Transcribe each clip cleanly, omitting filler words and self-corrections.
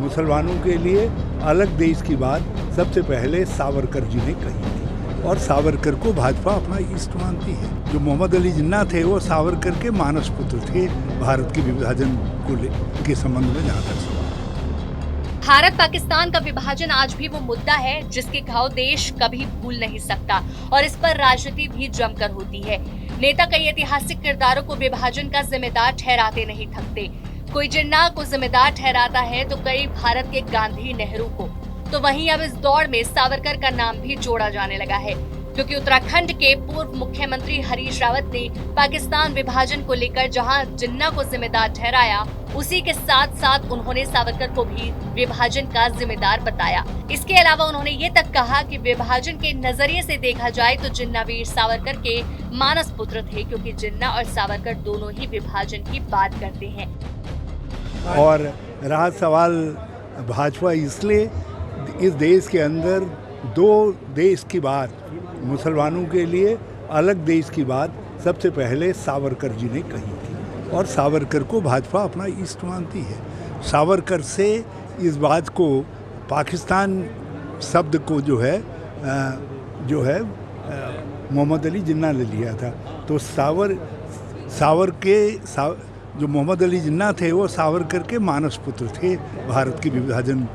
मुसलमानों के लिए अलग देश की बात सबसे पहले सावरकर जी ने कही थी और सावरकर को भाजपा अपना इष्ट मानती है। जो मोहम्मद अली जिन्ना थे वो सावरकर के मानस पुत्र थे भारत के विभाजन के संबंध में जहाँ तक सवाल। भारत पाकिस्तान का विभाजन आज भी वो मुद्दा है जिसके घाव देश कभी भूल नहीं सकता और इस पर राजनीति भी जमकर होती है। नेता कई ऐतिहासिक किरदारों को विभाजन का जिम्मेदार ठहराते नहीं थकते। कोई जिन्ना को जिम्मेदार ठहराता है तो कई भारत के गांधी, नेहरू को। तो वहीं अब इस दौड़ में सावरकर का नाम भी जोड़ा जाने लगा है, क्योंकि उत्तराखंड के पूर्व मुख्यमंत्री हरीश रावत ने पाकिस्तान विभाजन को लेकर जहां जिन्ना को जिम्मेदार ठहराया, उसी के साथ साथ उन्होंने सावरकर को भी विभाजन का जिम्मेदार बताया। इसके अलावा उन्होंने ये तक कहा कि विभाजन के नजरिए से देखा जाए तो जिन्ना वीर सावरकर के मानस पुत्र थे, क्योंकि जिन्ना और सावरकर दोनों ही विभाजन की बात करते हैं। और रहा सवाल भाजपा, इसलिए इस देश के अंदर दो देश की बात, मुसलमानों के लिए अलग देश की बात सबसे पहले सावरकर जी ने कही थी और सावरकर को भाजपा अपना इष्ट मानती है। सावरकर से इस बात को, पाकिस्तान शब्द को जो है मोहम्मद अली जिन्ना ने लिया था। तो जो मोहम्मद अली जिन्ना थे वो सावरकर के मानस पुत्र थे भारत के विभाजन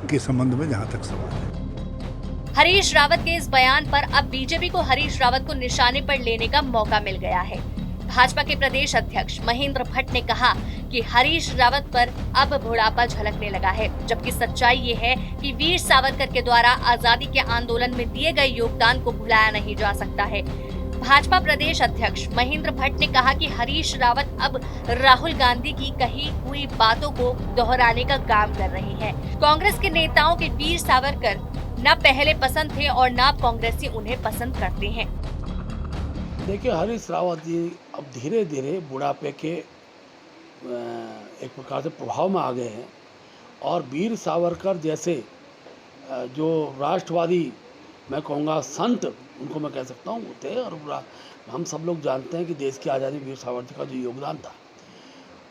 के संबंध में जहाँ तक सवाल है। हरीश रावत के इस बयान पर अब बीजेपी को हरीश रावत को निशाने पर लेने का मौका मिल गया है। भाजपा के प्रदेश अध्यक्ष महेंद्र भट्ट ने कहा कि हरीश रावत पर अब बुढ़ापा झलकने लगा है, जबकि सच्चाई ये है कि वीर सावरकर के द्वारा आजादी के आंदोलन में दिए गए योगदान को भुलाया नहीं जा सकता है। भाजपा प्रदेश अध्यक्ष महेंद्र भट्ट ने कहा कि हरीश रावत अब राहुल गांधी की कही हुई बातों को दोहराने का काम कर रहे हैं। कांग्रेस के नेताओं के वीर सावरकर न पहले पसंद थे और न कांग्रेसी उन्हें पसंद करते हैं। देखिए, हरीश रावत जी अब धीरे धीरे बुढ़ापे के एक प्रकार से प्रभाव में आ गए हैं और वीर सावरकर जैसे जो राष्ट्रवादी, मैं कहूँगा संत, उनको मैं कह सकता हूँ, वो थे। और हम सब लोग जानते हैं कि देश की आज़ादी वीर सावरकर का जो योगदान था।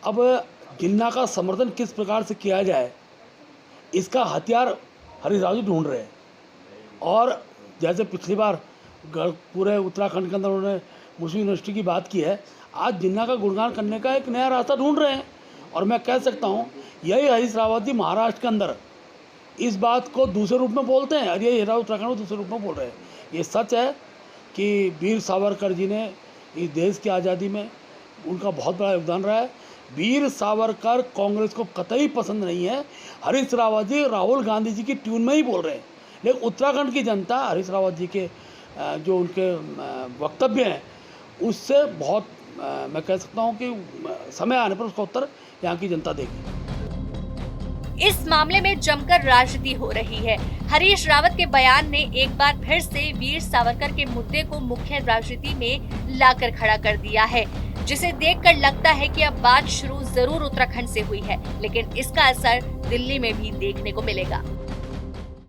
अब जिन्ना का समर्थन किस प्रकार से किया जाए, इसका हथियार हरीश रावत जी ढूंढ रहे हैं। और जैसे पिछली बार पूरे उत्तराखंड के अंदर उन्होंने मुस्लिम यूनिवर्सिटी की बात की है, आज जिन्ना का गुणगान करने का एक नया रास्ता ढूंढ रहे हैं। और मैं कह सकता हूँ यही हरीश रावत जी महाराष्ट्र के अंदर इस बात को दूसरे रूप में बोलते हैं और ये उत्तराखंड में दूसरे रूप में बोल रहे हैं। ये सच है कि वीर सावरकर जी ने इस देश की आज़ादी में उनका बहुत बड़ा योगदान रहा है। वीर सावरकर कांग्रेस को कतई पसंद नहीं है। हरीश रावत जी राहुल गांधी जी की ट्यून में ही बोल रहे हैं, लेकिन उत्तराखंड की जनता हरीश रावत जी के जो उनके वक्तव्य हैं उससे बहुत, मैं कह सकता हूँ कि समय आने पर उसका उत्तर यहाँ की जनता देगी। इस मामले में जमकर राजनीति हो रही है। हरीश रावत के बयान ने एक बार फिर से वीर सावरकर के मुद्दे को मुख्य राजनीति में लाकर खड़ा कर दिया है, जिसे देखकर लगता है कि अब बात शुरू जरूर उत्तराखंड से हुई है, लेकिन इसका असर दिल्ली में भी देखने को मिलेगा।